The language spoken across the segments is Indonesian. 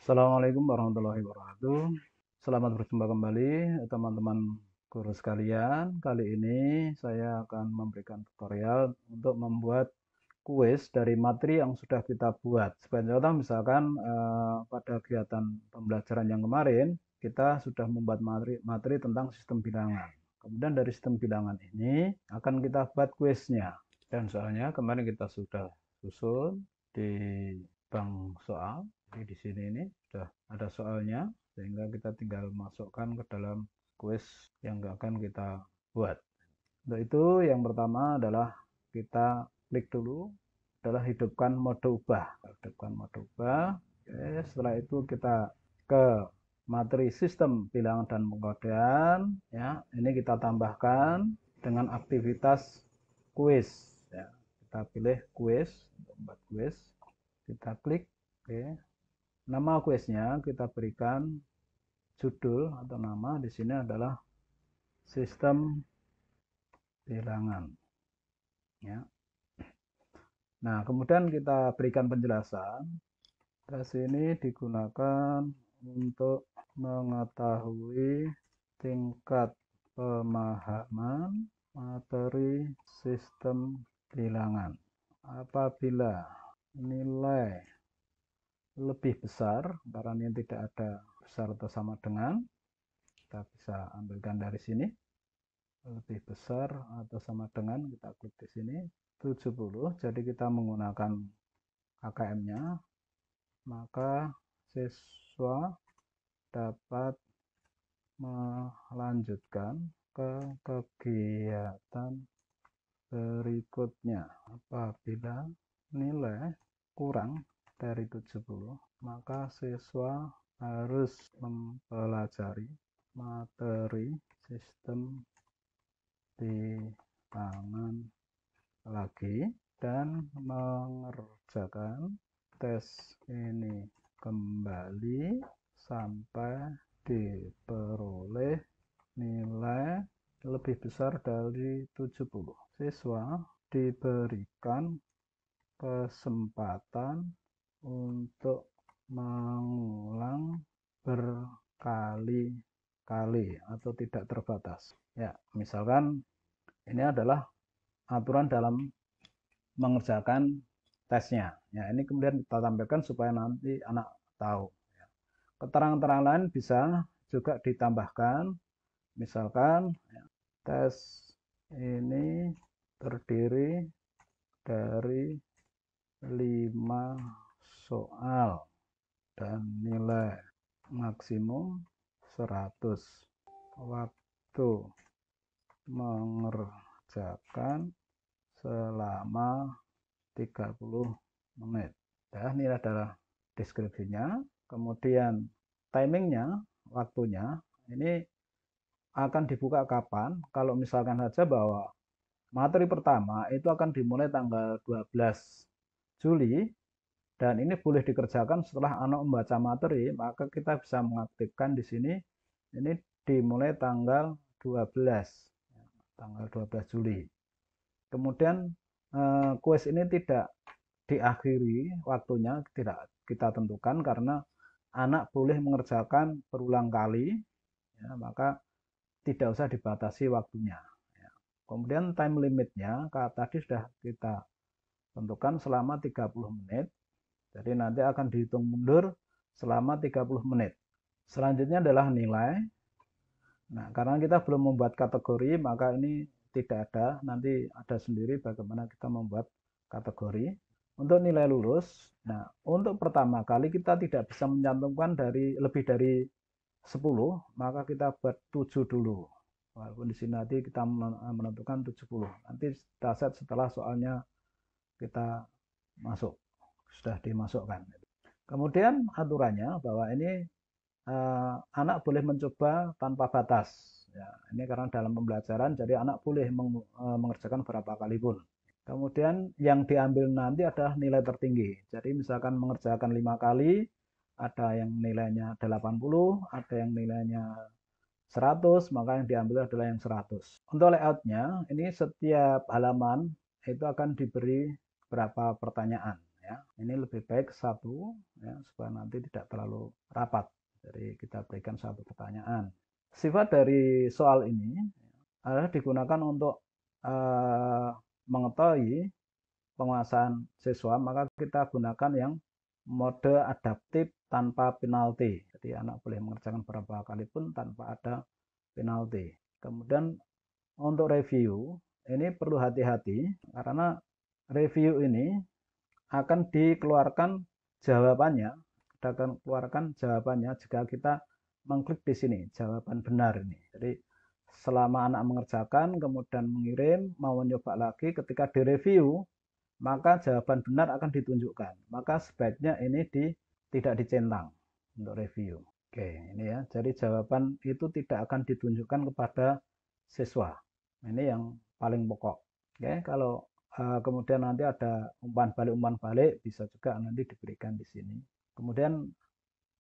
Assalamualaikum warahmatullahi wabarakatuh. Selamat berjumpa kembali teman-teman guru sekalian. Kali ini saya akan memberikan tutorial untuk membuat kuis dari materi yang sudah kita buat. Sebagai contoh misalkan pada kegiatan pembelajaran yang kemarin kita sudah membuat materi tentang sistem bilangan. Kemudian dari sistem bilangan ini akan kita buat kuisnya. Dan soalnya kemarin kita sudah susun di bank soal. Jadi di sini ini sudah ada soalnya, sehingga kita tinggal masukkan ke dalam kuis yang akan kita buat. Untuk itu yang pertama adalah kita klik dulu adalah hidupkan mode ubah. Hidupkan mode ubah. Oke, setelah itu kita ke materi sistem bilangan dan pengkodean. Ya, ini kita tambahkan dengan aktivitas kuis. Ya, kita pilih kuis untuk membuat kuis. Kita klik. Oke. Nama kuisnya kita berikan judul atau nama di sini adalah sistem bilangan. Ya. Nah, kemudian kita berikan penjelasan. Tes ini digunakan untuk mengetahui tingkat pemahaman materi sistem bilangan. Apabila nilai lebih besar, karena ini tidak ada besar atau sama dengan, kita bisa ambilkan dari sini. Lebih besar atau sama dengan, kita klik di sini 70. Jadi kita menggunakan KKM-nya, maka siswa dapat melanjutkan ke kegiatan berikutnya. Apabila nilai kurang dari 70, maka siswa harus mempelajari materi sistem bilangan lagi dan mengerjakan tes ini kembali sampai diperoleh nilai lebih besar dari 70. Siswa diberikan kesempatan untuk mengulang berkali-kali atau tidak terbatas. Ya, misalkan ini adalah aturan dalam mengerjakan tesnya. Ya, ini kemudian kita tampilkan supaya nanti anak tahu. Keterangan-keterangan lain bisa juga ditambahkan. Misalkan tes ini terdiri dari 5 soal dan nilai maksimum 100. Waktu mengerjakan selama 30 menit. Ya, ini adalah deskripsinya. Kemudian timingnya, waktunya, ini akan dibuka kapan? Kalau misalkan saja bahwa materi pertama itu akan dimulai tanggal 12 Juli dan ini boleh dikerjakan setelah anak membaca materi, maka kita bisa mengaktifkan di sini ini dimulai tanggal 12 Juli. Kemudian kuis ini tidak diakhiri waktunya, tidak kita tentukan karena anak boleh mengerjakan berulang kali, ya, maka tidak usah dibatasi waktunya. Kemudian time limitnya tadi sudah kita tentukan selama 30 menit. Jadi nanti akan dihitung mundur selama 30 menit. Selanjutnya adalah nilai. Nah, karena kita belum membuat kategori, maka ini tidak ada. Nanti ada sendiri bagaimana kita membuat kategori. Untuk nilai lulus, nah untuk pertama kali kita tidak bisa mencantumkan lebih dari 10, maka kita buat 7 dulu. Walaupun di sini nanti kita menentukan 70. Nanti kita set setelah soalnya kita masuk, sudah dimasukkan. Kemudian aturannya bahwa ini anak boleh mencoba tanpa batas. Ya, ini karena dalam pembelajaran, jadi anak boleh mengerjakan berapa kali pun. Kemudian yang diambil nanti adalah nilai tertinggi. Jadi misalkan mengerjakan 5 kali, ada yang nilainya 80, ada yang nilainya 100, maka yang diambil adalah yang 100. Untuk layoutnya, ini setiap halaman itu akan diberi berapa pertanyaan. ya. Ini lebih baik satu ya, supaya nanti tidak terlalu rapat. Jadi kita berikan satu pertanyaan. Sifat dari soal ini adalah digunakan untuk mengetahui penguasaan siswa, maka kita gunakan yang mode adaptif tanpa penalti. Jadi anak boleh mengerjakan berapa kali pun tanpa ada penalti. Kemudian untuk review, ini perlu hati-hati karena review ini akan dikeluarkan jawabannya, akan keluarkan jawabannya jika kita mengklik di sini, jawaban benar ini. Jadi selama anak mengerjakan, kemudian mengirim, mau mencoba lagi, ketika direview, maka jawaban benar akan ditunjukkan. Maka sebaiknya ini tidak dicentang untuk review. Oke, ini ya. Jadi jawaban itu tidak akan ditunjukkan kepada siswa. Ini yang paling pokok. Oke, kalau kemudian nanti ada umpan balik bisa juga nanti diberikan di sini. Kemudian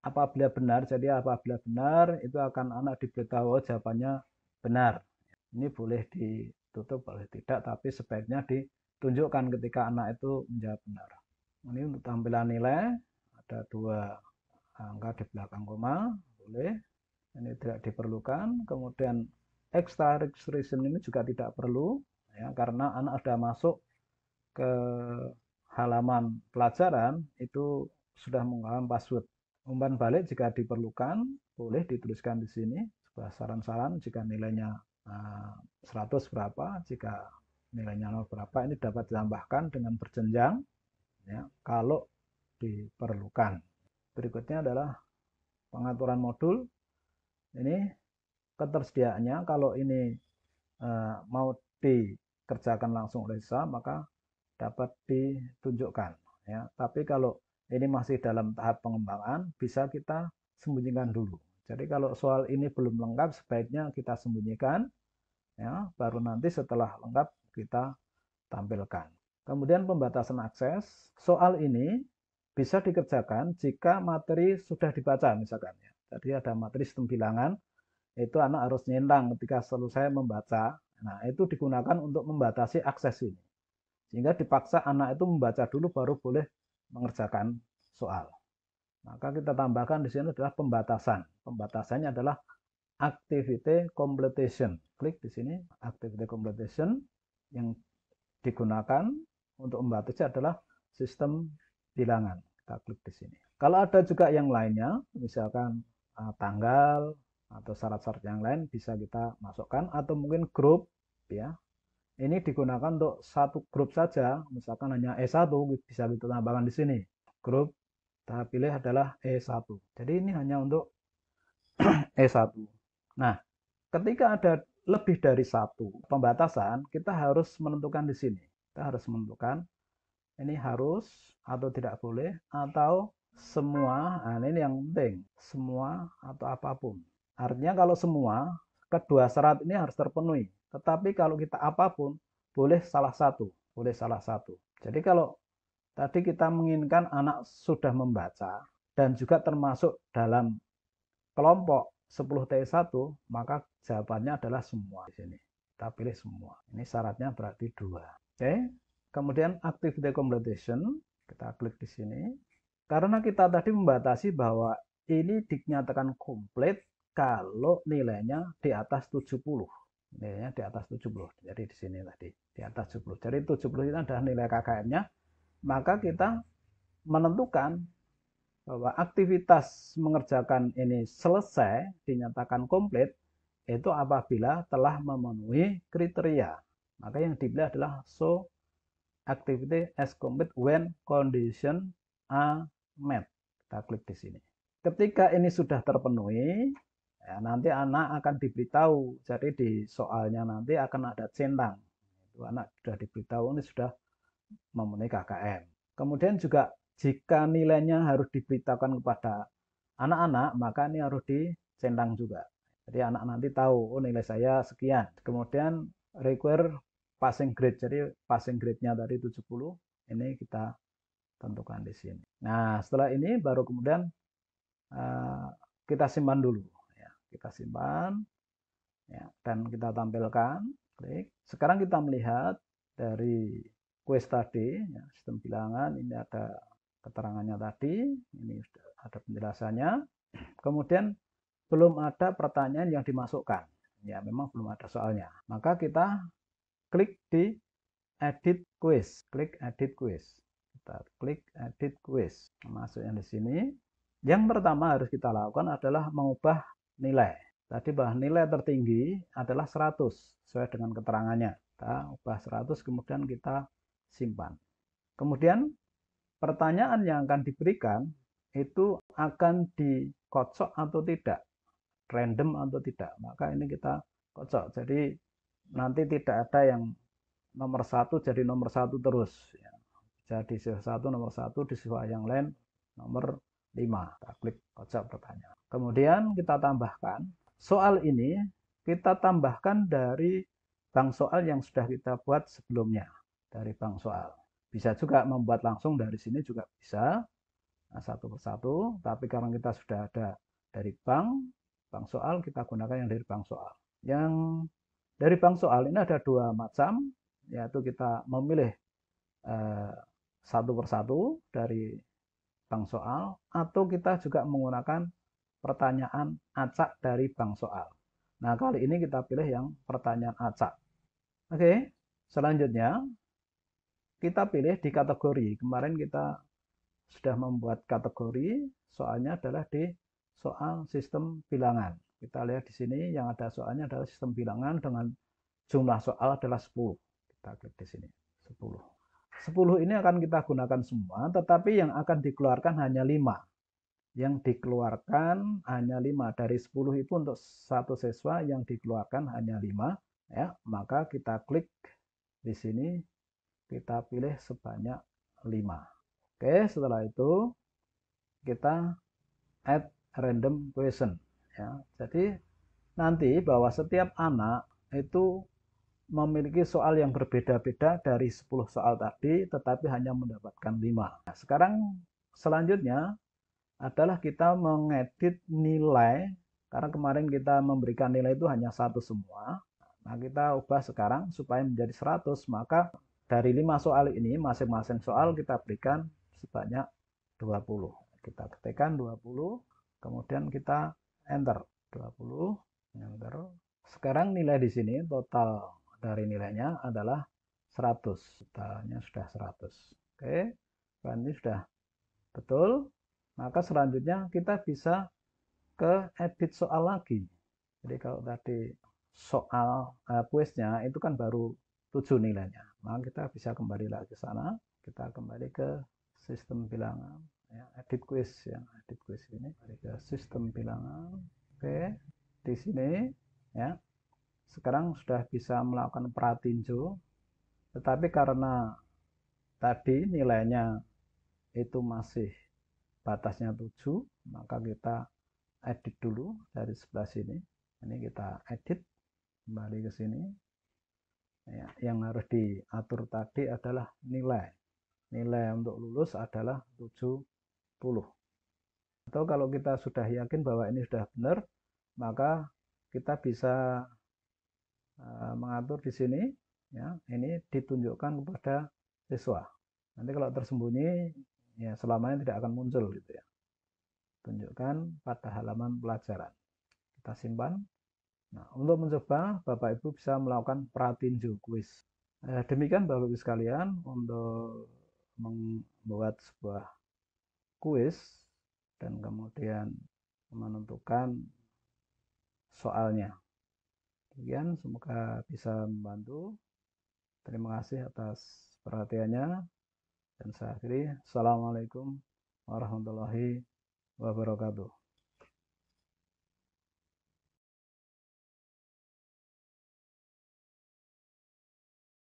apabila benar, jadi apabila benar itu akan anak diberitahu jawabannya benar. Ini boleh ditutup, boleh tidak, tapi sebaiknya ditunjukkan ketika anak itu menjawab benar. Ini untuk tampilan nilai, ada 2 angka di belakang koma, boleh. Ini tidak diperlukan. Kemudian extra registration ini juga tidak perlu, ya, karena anak sudah masuk ke halaman pelajaran, itu sudah menggunakan password. Umpan balik jika diperlukan, boleh dituliskan di sini. Sebuah saran-saran jika nilainya 100 berapa, jika nilainya 0 berapa, ini dapat ditambahkan dengan berjenjang ya, kalau diperlukan. Berikutnya adalah pengaturan modul. Ini ketersediaannya, kalau ini mau dikerjakan langsung oleh siswa, maka dapat ditunjukkan ya. Tapi kalau ini masih dalam tahap pengembangan, bisa kita sembunyikan dulu. Jadi kalau soal ini belum lengkap, sebaiknya kita sembunyikan ya, baru nanti setelah lengkap kita tampilkan. Kemudian pembatasan akses, soal ini bisa dikerjakan jika materi sudah dibaca misalkan ya. Jadi ada materi sistem bilangan, itu anak harus nyentang ketika selesai membaca. Nah, itu digunakan untuk membatasi akses ini. Sehingga dipaksa anak itu membaca dulu baru boleh mengerjakan soal. Maka kita tambahkan di sini adalah pembatasan. Pembatasannya adalah activity completion. Klik di sini, activity completion yang digunakan untuk membatasi adalah sistem bilangan. Kita klik di sini. Kalau ada juga yang lainnya, misalkan tanggal atau syarat-syarat yang lain bisa kita masukkan, atau mungkin grup ya. Ini digunakan untuk satu grup saja, misalkan hanya E1 bisa kita tambahkan di sini. Grup kita pilih adalah E1. Jadi ini hanya untuk E1. Nah, ketika ada lebih dari satu pembatasan, kita harus menentukan di sini. Kita harus menentukan ini harus atau tidak boleh, atau semua. Nah, ini yang penting, semua atau apapun. Artinya kalau semua, kedua syarat ini harus terpenuhi. Tetapi kalau kita apapun, boleh salah satu. Boleh salah satu. Jadi kalau tadi kita menginginkan anak sudah membaca dan juga termasuk dalam kelompok 10T1, maka jawabannya adalah semua di sini. Kita pilih semua. Ini syaratnya berarti 2. Oke. Kemudian activity completion, kita klik di sini. Karena kita tadi membatasi bahwa ini dinyatakan komplit kalau nilainya di atas 70. Nilainya di atas 70. Jadi di sini tadi di atas 70. Jadi 70 itu adalah nilai KKM-nya. Maka kita menentukan bahwa aktivitas mengerjakan ini selesai, dinyatakan komplit, itu apabila telah memenuhi kriteria. Maka yang dipilih adalah show activity as complete when condition are met. Kita klik di sini. Ketika ini sudah terpenuhi, ya, nanti anak akan diberitahu. Jadi di soalnya nanti akan ada centang. Itu anak sudah diberitahu ini sudah memenuhi KKM. Kemudian juga jika nilainya harus diberitakan kepada anak-anak, maka ini harus dicentang juga. Jadi anak nanti tahu, oh nilai saya sekian. Kemudian require passing grade. Jadi passing grade-nya tadi 70, ini kita tentukan di sini. Nah, setelah ini baru kemudian kita simpan dulu. Ya, kita simpan ya, dan kita tampilkan. Klik. Sekarang kita melihat dari kuis tadi, ya, sistem bilangan, ini ada keterangannya tadi, ini sudah ada penjelasannya. Kemudian belum ada pertanyaan yang dimasukkan. Ya, memang belum ada soalnya. Maka kita klik di edit quiz. Klik edit quiz. Kita klik edit quiz. Masuk yang di sini. Yang pertama harus kita lakukan adalah mengubah nilai. Tadi bahwa nilai tertinggi adalah 100 sesuai dengan keterangannya. Kita ubah 100, kemudian kita simpan. Kemudian pertanyaan yang akan diberikan itu akan dikocok atau tidak, random atau tidak. Maka ini kita kocok. Jadi nanti tidak ada yang nomor 1 jadi nomor 1 terus. Jadi siswa 1 nomor 1, di siswa yang lain nomor 5. Kita klik kocok pertanyaan. Kemudian kita tambahkan soal ini, kita tambahkan dari bank soal yang sudah kita buat sebelumnya. Dari bank soal. Bisa juga membuat langsung dari sini juga bisa, satu persatu. Tapi karena kita sudah ada dari bank soal, kita gunakan yang dari bank soal. Yang dari bank soal ini ada dua macam, yaitu kita memilih satu persatu dari bank soal, atau kita juga menggunakan pertanyaan acak dari bank soal. Nah, kali ini kita pilih yang pertanyaan acak. Oke, selanjutnya kita pilih di kategori. Kemarin kita sudah membuat kategori, soalnya adalah di soal sistem bilangan. Kita lihat di sini yang ada soalnya adalah sistem bilangan dengan jumlah soal adalah 10. Kita klik di sini, 10. 10 ini akan kita gunakan semua, tetapi yang akan dikeluarkan hanya 5. Yang dikeluarkan hanya 5. Dari 10 itu untuk satu siswa yang dikeluarkan hanya 5. Ya, maka kita klik di sini, kita pilih sebanyak 5. Oke, setelah itu kita add random question. Ya, jadi nanti bahwa setiap anak itu memiliki soal yang berbeda-beda dari 10 soal tadi, tetapi hanya mendapatkan 5. Nah, sekarang selanjutnya adalah kita mengedit nilai, karena kemarin kita memberikan nilai itu hanya 1 semua. Nah, kita ubah sekarang supaya menjadi 100, maka dari 5 soal ini, masing-masing soal kita berikan sebanyak 20. Kita ketikkan 20, kemudian kita enter 20, enter. Sekarang nilai di sini total dari nilainya adalah 100. Totalnya sudah 100. Oke, ini sudah betul. Maka selanjutnya kita bisa ke edit soal lagi. Jadi kalau tadi soal kuisnya itu kan baru 7 nilainya. Maka kita bisa kembali lagi ke sana. Kita kembali ke sistem bilangan. Ya, edit quiz ya, edit quiz ini. Kembali ke sistem bilangan. Oke, di sini ya. Sekarang sudah bisa melakukan pratinjo, tetapi karena tadi nilainya itu masih batasnya 7, maka kita edit dulu dari sebelah sini. Ini kita edit, kembali ke sini. Ya, yang harus diatur tadi adalah nilai. Nilai untuk lulus adalah 70. Atau kalau kita sudah yakin bahwa ini sudah benar, maka kita bisa mengatur di sini, ya, ini ditunjukkan kepada siswa. Nanti kalau tersembunyi, ya selamanya tidak akan muncul gitu ya. Tunjukkan pada halaman pelajaran. Kita simpan. Nah, untuk mencoba, Bapak Ibu bisa melakukan pratinjo quiz. Demikian Bapak Ibu sekalian untuk membuat sebuah quiz dan kemudian menentukan soalnya. Demikian, semoga bisa membantu. Terima kasih atas perhatiannya. Dan saya akhiri. Assalamualaikum warahmatullahi wabarakatuh.